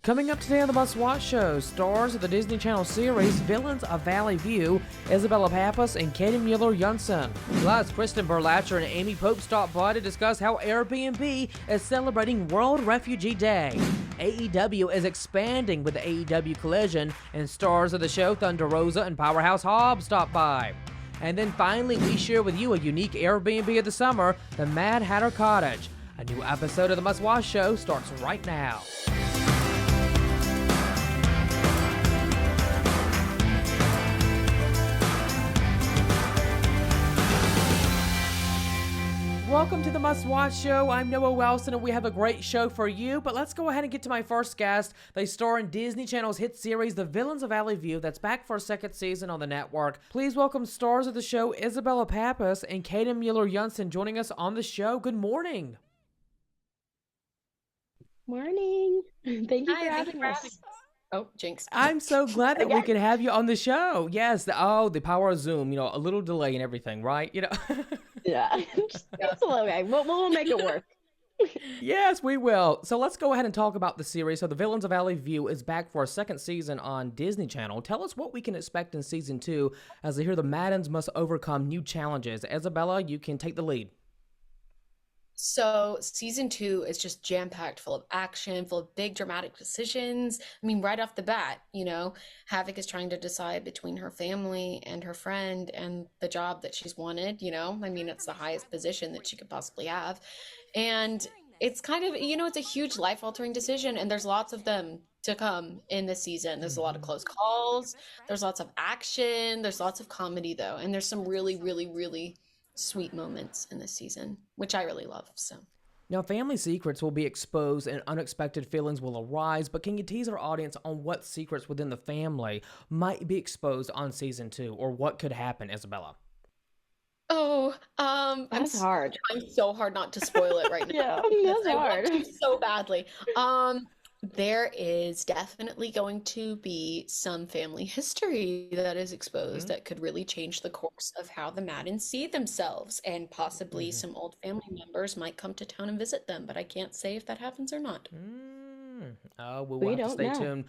Coming up today on the Must Watch Show, stars of the Disney Channel series Villains of Valley View, Isabella Pappas and Kayden Muller-Janssen. Plus, Kristen, Berlacher and Amy Pope stop by to discuss how Airbnb is celebrating World Refugee Day. AEW is expanding with the AEW Collision, and stars of the show Thunder Rosa and Powerhouse Hobbs stop by. And then finally, we share with you a unique Airbnb of the summer, the Mad Hatter Cottage. A new episode of the Must Watch Show starts right now. Welcome to the Must Watch Show. I'm Noah Wilson, and we have a great show for you. But let's go ahead and get to my first guest. They star in Disney Channel's hit series, The Villains of Valley View, that's back for a second season on the network. Please welcome stars of the show, Isabella Pappas and Kayden Muller-Janssen, joining us on the show. Good morning. Morning. Thank you for having us. Oh, jinx. I'm so glad that we could have you on the show. Yes, the power of Zoom, a little delay and everything, right? Yeah, it's okay. We'll make it work. Yes, we will. So let's go ahead and talk about the series. So The Villains of Valley View is back for a second season on Disney Channel. Tell us what we can expect in season 2 as I hear the Maddens must overcome new challenges. Isabella, you can take the lead. So season 2 is just jam-packed, full of action, full of big dramatic decisions. I mean, right off the bat, Havoc is trying to decide between her family and her friend and the job that she's wanted, I mean, it's the highest position that she could possibly have. And it's kind of, it's a huge life-altering decision, and there's lots of them to come in this season. There's a lot of close calls, there's lots of action, there's lots of comedy, though, and there's some really, really, really sweet moments in this season, which I really love. So now, family secrets will be exposed and unexpected feelings will arise, but can you tease our audience on what secrets within the family might be exposed on season 2, or what could happen, Isabella? Oh, that's hard. I'm so hard not to spoil it right now. Yeah, that's hard. I want to so badly. There is definitely going to be some family history that is exposed that could really change the course of how the Maddens see themselves, and possibly some old family members might come to town and visit them, but I can't say if that happens or not. We'll have to stay tuned.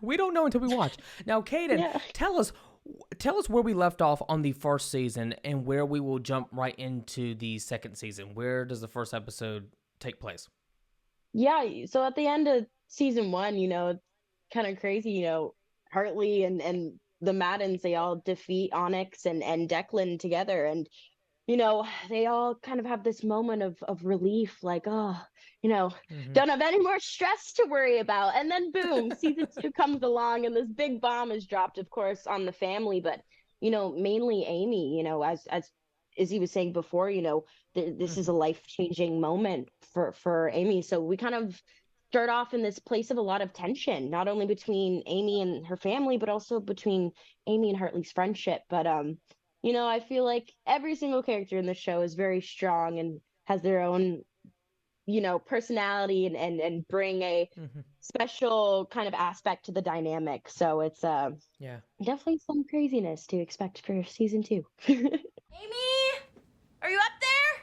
We don't know until we watch. Now, Kayden, tell us where we left off on the first season and where we will jump right into the second season. Where does the first episode take place? Yeah, so at the end of season 1, it's kind of crazy, Hartley and the Maddens, they all defeat Onyx and Declan together, and they all kind of have this moment of relief, like, don't have any more stress to worry about. And then boom, season 2 comes along, and this big bomb is dropped, of course, on the family, but mainly Amy, as he was saying before, this is a life-changing moment for Amy. So we kind of start off in this place of a lot of tension, not only between Amy and her family, but also between Amy and Hartley's friendship. But I feel like every single character in the show is very strong and has their own personality and bring a special kind of aspect to the dynamic. So it's definitely some craziness to expect for season 2. Amy, are you up there?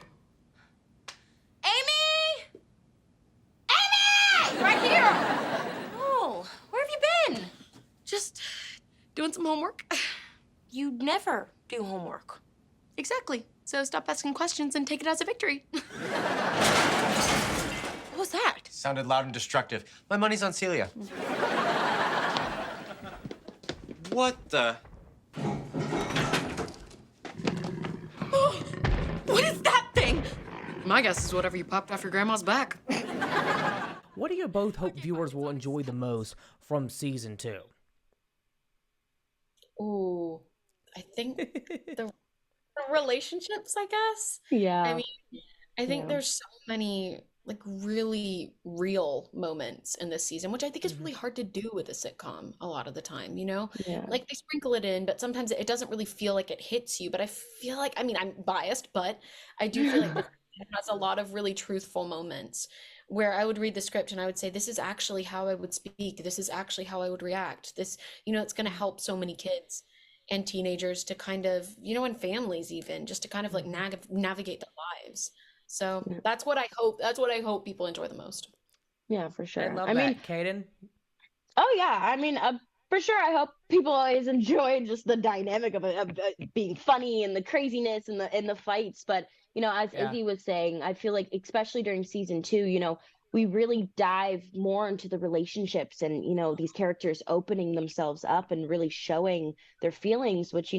Amy! Amy! Right here! Oh, where have you been? Just doing some homework. You never do homework. Exactly. So stop asking questions and take it as a victory. What was that? Sounded loud and destructive. My money's on Celia. What the? What is that thing? My guess is whatever you popped off your grandma's back. What do you both hope viewers will enjoy the most from season 2? Ooh, I think the relationships, I guess. Yeah. I mean, I think there's so many really real moments in this season, which I think is really hard to do with a sitcom a lot of the time, Yeah. Like they sprinkle it in, but sometimes it doesn't really feel like it hits you. But I feel like, I'm biased, but I do feel like it has a lot of really truthful moments where I would read the script and I would say, this is actually how I would speak. This is actually how I would react. This, it's going to help so many kids and teenagers to kind of, and families even, just to kind of navigate their lives. So that's what I hope. That's what I hope people enjoy the most. Yeah, for I sure. love I that, mean, Kayden. oh yeah, I mean, for sure. I hope people always enjoy just the dynamic of being funny and the craziness and the fights. But as Yeah. Izzy was saying, I feel like especially during season 2, we really dive more into the relationships and these characters opening themselves up and really showing their feelings, which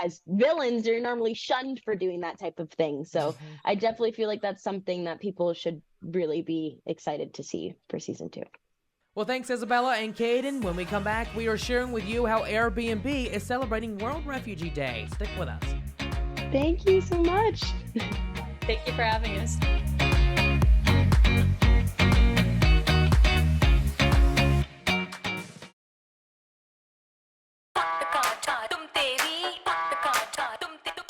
as villains are normally shunned for doing that type of thing. So Mhm. I definitely feel like that's something that people should really be excited to see for season 2. Well, thanks, Isabella and Kayden. When we come back, we are sharing with you how Airbnb is celebrating World Refugee Day. Stick with us. Thank you so much. Thank you for having us.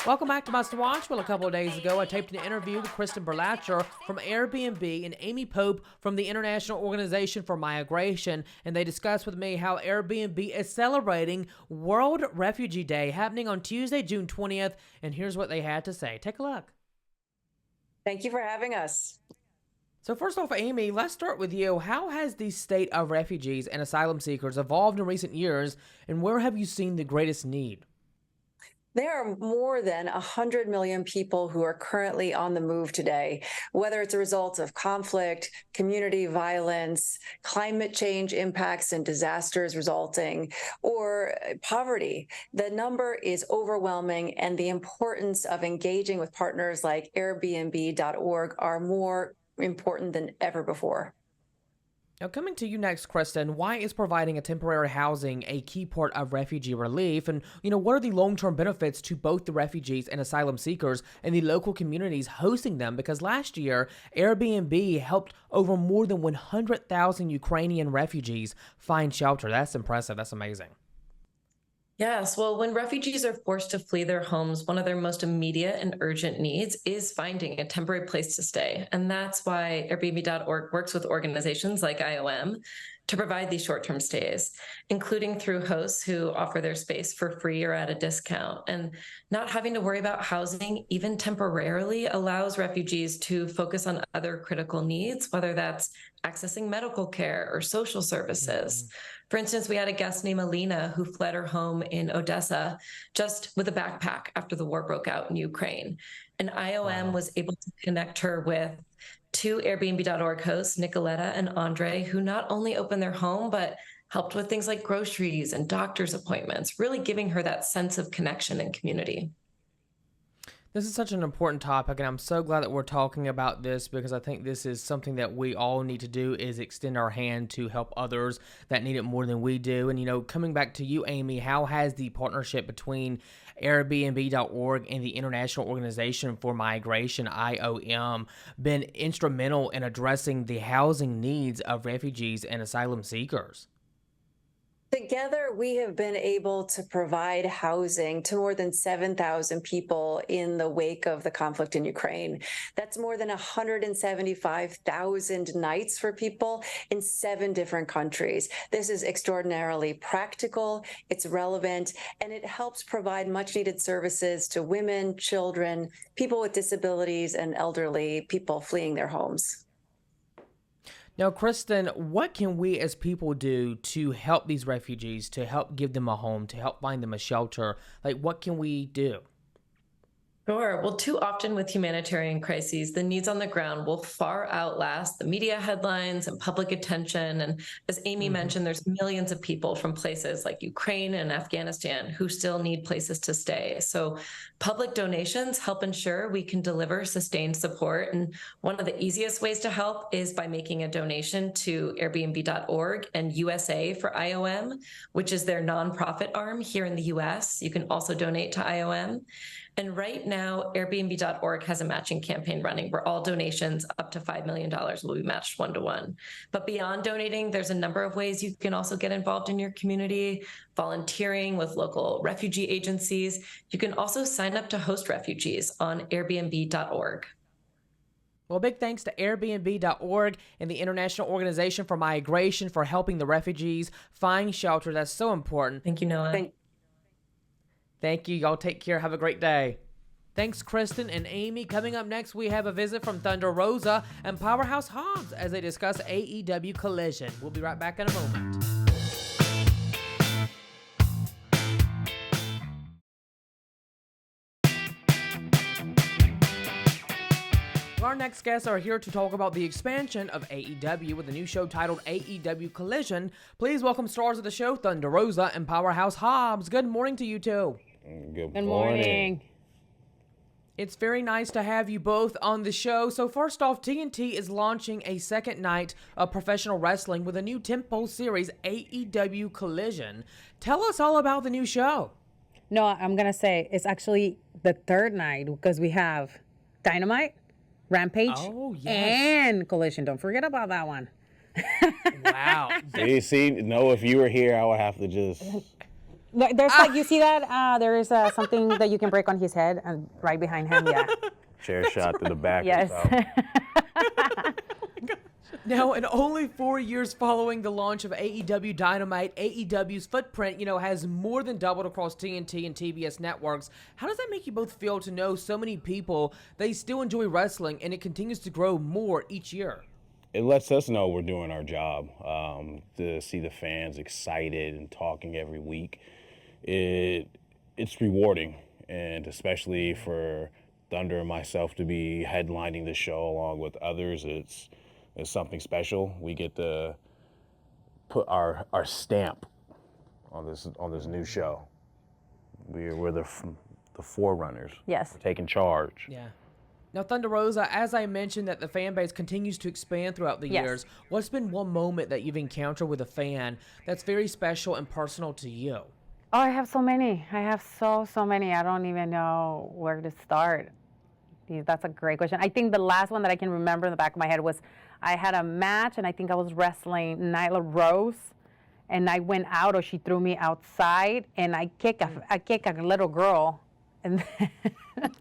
Welcome back to Must Watch. Well, a couple of days ago, I taped an interview with Kristen Berlacher from Airbnb and Amy Pope from the International Organization for Migration, and they discussed with me how Airbnb is celebrating World Refugee Day happening on Tuesday, June 20th, and here's what they had to say. Take a look. Thank you for having us. So first off, Amy, let's start with you. How has the state of refugees and asylum seekers evolved in recent years, and where have you seen the greatest need? There are more than 100 million people who are currently on the move today, whether it's a result of conflict, community violence, climate change impacts and disasters resulting, or poverty. The number is overwhelming, and the importance of engaging with partners like Airbnb.org are more important than ever before. Now, coming to you next, Kristen, why is providing a temporary housing a key part of refugee relief? And, what are the long-term benefits to both the refugees and asylum seekers and the local communities hosting them? Because last year, Airbnb helped over more than 100,000 Ukrainian refugees find shelter. That's impressive. That's amazing. Yes, well, when refugees are forced to flee their homes, one of their most immediate and urgent needs is finding a temporary place to stay. And that's why Airbnb.org works with organizations like IOM to provide these short-term stays, including through hosts who offer their space for free or at a discount. And not having to worry about housing, even temporarily, allows refugees to focus on other critical needs, whether that's accessing medical care or social services. For instance, we had a guest named Alina who fled her home in Odessa just with a backpack after the war broke out in Ukraine. And IOM was able to connect her with two Airbnb.org hosts, Nicoletta and Andre, who not only opened their home, but helped with things like groceries and doctor's appointments, really giving her that sense of connection and community. This is such an important topic, and I'm so glad that we're talking about this because I think this is something that we all need to do is extend our hand to help others that need it more than we do. And, coming back to you, Amy, how has the partnership between Airbnb.org and the International Organization for Migration, IOM, been instrumental in addressing the housing needs of refugees and asylum seekers? Together, we have been able to provide housing to more than 7,000 people in the wake of the conflict in Ukraine. That's more than 175,000 nights for people in 7 different countries. This is extraordinarily practical, it's relevant, and it helps provide much needed services to women, children, people with disabilities, and elderly people fleeing their homes. Now, Kristen, what can we as people do to help these refugees, to help give them a home, to help find them a shelter? Like, what can we do? Sure. Well, too often with humanitarian crises, the needs on the ground will far outlast the media headlines and public attention. And as Amy mentioned, there's millions of people from places like Ukraine and Afghanistan who still need places to stay. So public donations help ensure we can deliver sustained support. And one of the easiest ways to help is by making a donation to Airbnb.org and USA for IOM, which is their nonprofit arm here in the US. You can also donate to IOM. And right now, Airbnb.org has a matching campaign running where all donations up to $5 million will be matched 1-to-1. But beyond donating, there's a number of ways you can also get involved in your community, volunteering with local refugee agencies. You can also sign up to host refugees on Airbnb.org. Well, big thanks to Airbnb.org and the International Organization for Migration for helping the refugees find shelter. That's so important. Thank you, Noah. Thank you. Y'all take care. Have a great day. Thanks, Kristen and Amy. Coming up next, we have a visit from Thunder Rosa and Powerhouse Hobbs as they discuss AEW Collision. We'll be right back in a moment. Our next guests are here to talk about the expansion of AEW with a new show titled AEW Collision. Please welcome stars of the show, Thunder Rosa and Powerhouse Hobbs. Good morning to you two. Good morning. It's very nice to have you both on the show. So first off, TNT is launching a second night of professional wrestling with a new tentpole series, AEW Collision. Tell us all about the new show. No, I'm going to say it's actually the third night because we have Dynamite, Rampage, and Collision. Don't forget about that one. Wow. If you were here, I would have to just... There's you see that? There is something that you can break on his head and right behind him, yeah. Chair shot to the back. Yes. Now, in only 4 years following the launch of AEW Dynamite, AEW's footprint, has more than doubled across TNT and TBS networks. How does that make you both feel to know so many people, they still enjoy wrestling and it continues to grow more each year? It lets us know we're doing our job. To see the fans excited and talking every week, it's rewarding, and especially for Thunder and myself to be headlining the show along with others, it's something special. We get to put our stamp on this new show. We're the forerunners. Yes. We're taking charge. Yeah. Now, Thunder Rosa, as I mentioned that the fan base continues to expand throughout the years, what's been one moment that you've encountered with a fan that's very special and personal to you? Oh, I have so many. I have so many. I don't even know where to start. That's a great question. I think the last one that I can remember in the back of my head was I had a match, and I think I was wrestling Nyla Rose, and I went out, or she threw me outside, and I kick a little girl, and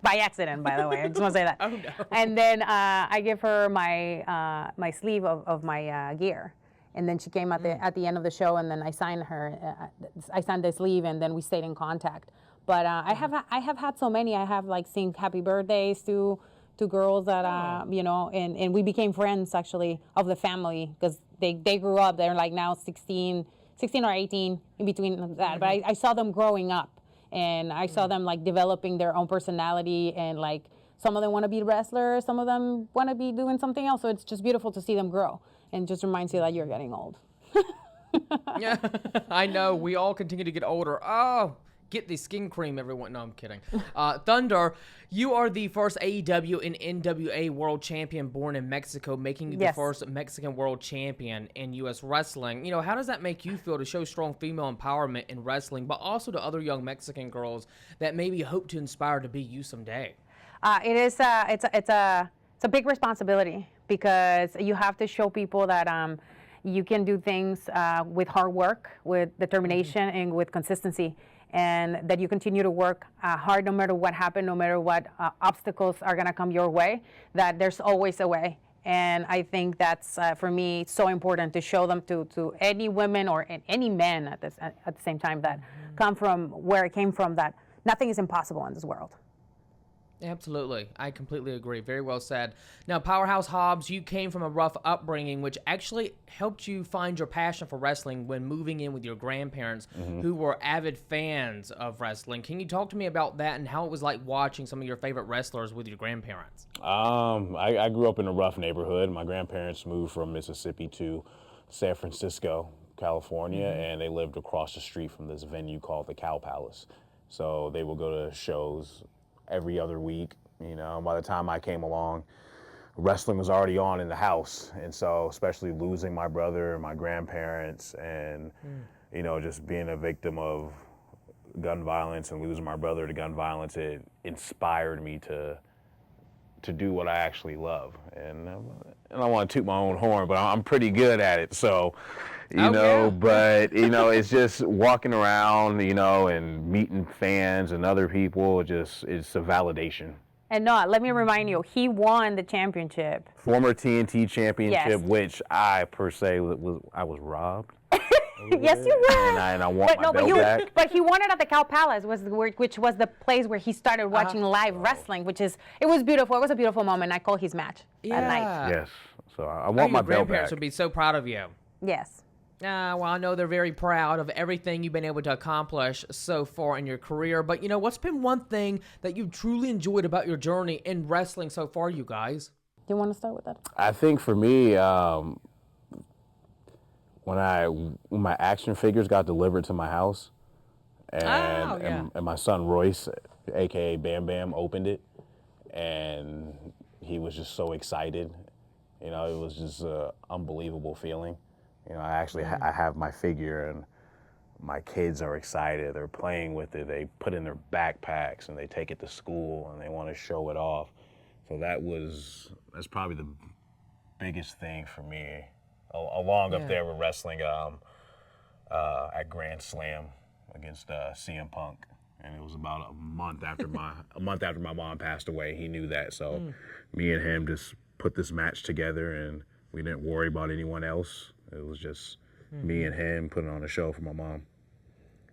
by accident, by the way. I just want to say that. Oh, no. And then I give her my sleeve of my gear. And then she came at the end of the show, and then I signed the sleeve, and then we stayed in contact. But I have had so many. I have sing happy birthdays to girls that and we became friends actually of the family because they grew up. They're now 16 or 18 in between that. But I saw them growing up, and I saw them developing their own personality, and some of them want to be wrestlers, some of them want to be doing something else. So it's just beautiful to see them grow. And just reminds you that you're getting old. Yeah, I know. We all continue to get older. Oh, get the skin cream, everyone. No, I'm kidding. Thunder, you are the first AEW and NWA world champion born in Mexico, making you the first Mexican world champion in U.S. wrestling. How does that make you feel to show strong female empowerment in wrestling, but also to other young Mexican girls that maybe hope to inspire to be you someday? It is. It's a big responsibility, because you have to show people that you can do things with hard work, with determination, and with consistency, and that you continue to work hard no matter what happens, no matter what obstacles are going to come your way, that there's always a way. And I think that's, for me, so important to show them to any women or any men at the same time that come from where it came from, that nothing is impossible in this world. Absolutely. I completely agree. Very well said. Now, Powerhouse Hobbs, you came from a rough upbringing, which actually helped you find your passion for wrestling when moving in with your grandparents, who were avid fans of wrestling. Can you talk to me about that and how it was like watching some of your favorite wrestlers with your grandparents? I grew up in a rough neighborhood. My grandparents moved from Mississippi to San Francisco, California, and they lived across the street from this venue called the Cow Palace. So they would go to shows every other week. By the time I came along, wrestling was already on in the house. And so, especially losing my brother and my grandparents and, just being a victim of gun violence and losing my brother to gun violence, it inspired me to do what I actually love. And I don't want to toot my own horn, but I'm pretty good at it. So, but, it's just walking around, and meeting fans and other people, it's a validation. And no, let me remind you, he won the championship. Former TNT championship, which I, per se, I was robbed. Yes, you were. And I want my belt back. But he won it at the Cow Palace, which was the place where he started watching live wrestling, it was beautiful. It was a beautiful moment. I called his match that night. Yes. So I want my belt back. Your grandparents would be so proud of you. Yes. Well, I know they're very proud of everything you've been able to accomplish so far in your career. But, what's been one thing that you've truly enjoyed about your journey in wrestling so far, you guys? Do you want to start with that? I think for me, when my action figures got delivered to my house, and my son Royce, a.k.a. Bam Bam, opened it, and he was just so excited. It was just an unbelievable feeling. I have my figure, and my kids are excited. They're playing with it. They put it in their backpacks, and they take it to school, and they want to show it off. So that's probably the biggest thing for me, along up there with wrestling at Grand Slam against CM Punk. And it was about a month after my mom passed away. He knew that, so me and him just put this match together, and we didn't worry about anyone else. It was just me and him putting on a show for my mom.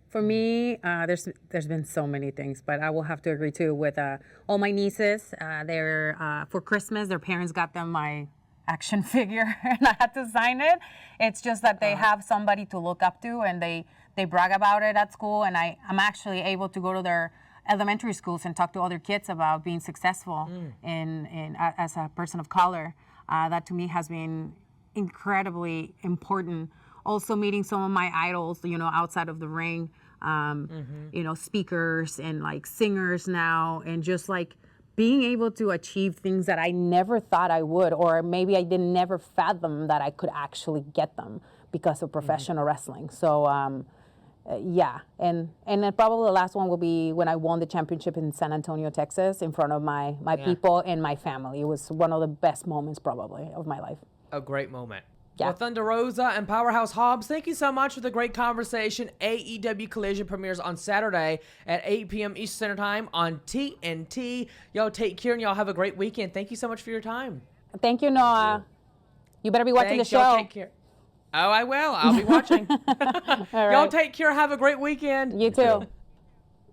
For me, there's been so many things, but I will have to agree too with all my nieces. For Christmas, their parents got them my action figure, and I had to sign it. It's just that they have somebody to look up to, and they brag about it at school, and I'm actually able to go to their elementary schools and talk to other kids about being successful as a person of color. That to me has been incredibly important. Also meeting some of my idols, outside of the ring, speakers and like singers now, and just like being able to achieve things that I never thought I would, or maybe I didn't never fathom that I could actually get them because of professional wrestling. So, and then probably the last one will be when I won the championship in San Antonio, Texas, in front of my people and my family. It was one of the best moments probably of my life. A great moment. Yeah. Well, Thunder Rosa and Powerhouse Hobbs, thank you so much for the great conversation. AEW Collision premieres on Saturday at 8 p.m. Eastern Standard Time on TNT. Y'all take care, and y'all have a great weekend. Thank you so much for your time. Thank you, Noah. You better be watching the show. Y'all take care. Oh, I will. I'll be watching. Right. Y'all take care. Have a great weekend. You too.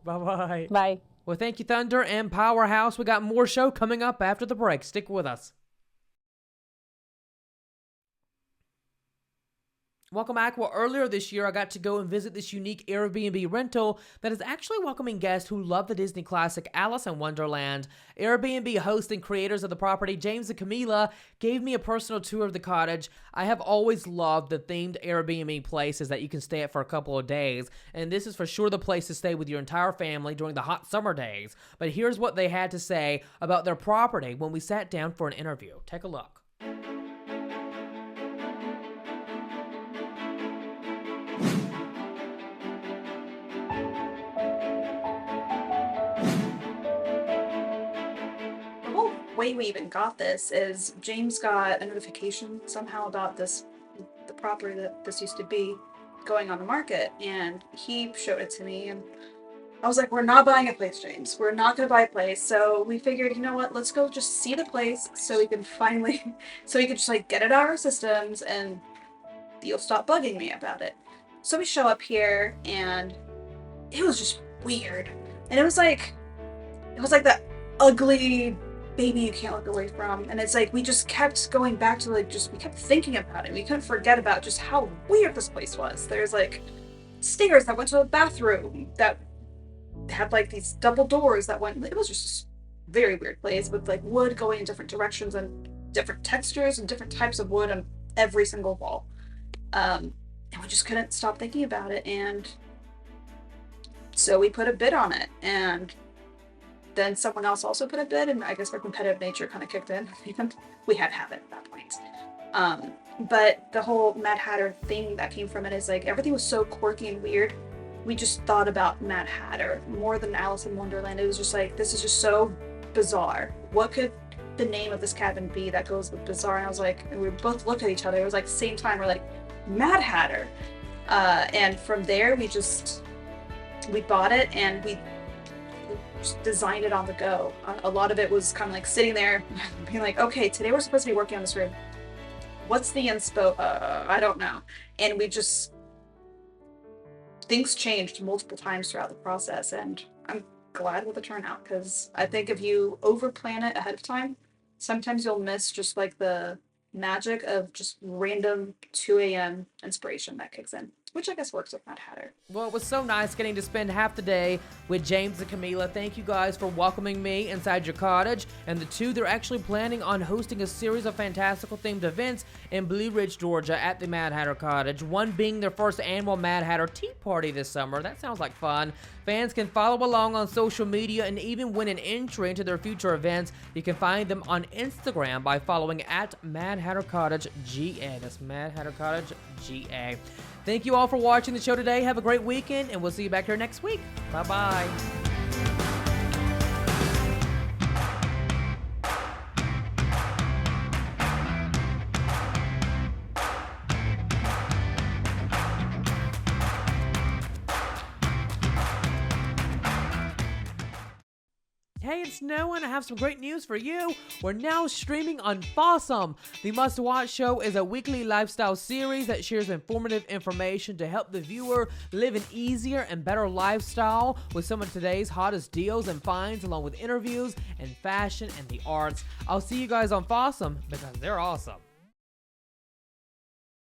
Bye-bye. Bye. Well, thank you, Thunder and Powerhouse. We got more show coming up after the break. Stick with us. Welcome back. Well, earlier this year, I got to go and visit this unique Airbnb rental that is actually welcoming guests who love the Disney classic Alice in Wonderland. Airbnb hosts and creators of the property, James and Camila, gave me a personal tour of the cottage. I have always loved the themed Airbnb places that you can stay at for a couple of days, and this is for sure the place to stay with your entire family during the hot summer days. But here's what they had to say about their property when we sat down for an interview. Take a look. Way we even got this is James got a notification somehow about the property that this used to be going on the market, and he showed it to me, and I was like, we're not buying a place, James. We're not going to buy a place. So we figured, you know what, let's go just see the place so we can just like get it out of our systems and you'll stop bugging me about it. So we show up here, and it was just weird. And it was like that ugly baby you can't look away from, and it's like we just kept going back to we kept thinking about it. We couldn't forget about just how weird this place was. There's like stairs that went to a bathroom that had like these double doors that went. It was just a very weird place with like wood going in different directions and different textures and different types of wood on every single wall. And we just couldn't stop thinking about it, and so we put a bid on it, and then someone else also put a bid, and I guess our competitive nature kind of kicked in. We had to have it at that point. But the whole Mad Hatter thing that came from it is like everything was so quirky and weird. We just thought about Mad Hatter more than Alice in Wonderland. It was just like, this is just so bizarre. What could the name of this cabin be that goes with bizarre? And I was like, and we both looked at each other. It was like the same time. We're like, Mad Hatter. And from there, we bought it, and we designed it on the go. A lot of it was kind of like sitting there being like, okay, today we're supposed to be working on this room. What's the inspo? I don't know. And we just things changed multiple times throughout the process, and I'm glad with the turnout, because I think if you over plan it ahead of time, sometimes you'll miss just like the magic of just random 2 a.m. inspiration that kicks in, which I guess works with Mad Hatter. Well, it was so nice getting to spend half the day with James and Camila. Thank you guys for welcoming me inside your cottage. And the two, they're actually planning on hosting a series of fantastical themed events in Blue Ridge, Georgia at the Mad Hatter Cottage, one being their first annual Mad Hatter Tea Party this summer. That sounds like fun. Fans can follow along on social media and even win an entry into their future events. You can find them on Instagram by following at Mad Hatter Cottage GA. That's Mad Hatter Cottage GA. Thank you all for watching the show today. Have a great weekend, and we'll see you back here next week. Bye-bye. Hey, it's Noah, and I have some great news for you. We're now streaming on Fossum. The Must Watch Show is a weekly lifestyle series that shares informative information to help the viewer live an easier and better lifestyle with some of today's hottest deals and finds, along with interviews and fashion and the arts. I'll see you guys on Fossum because they're awesome.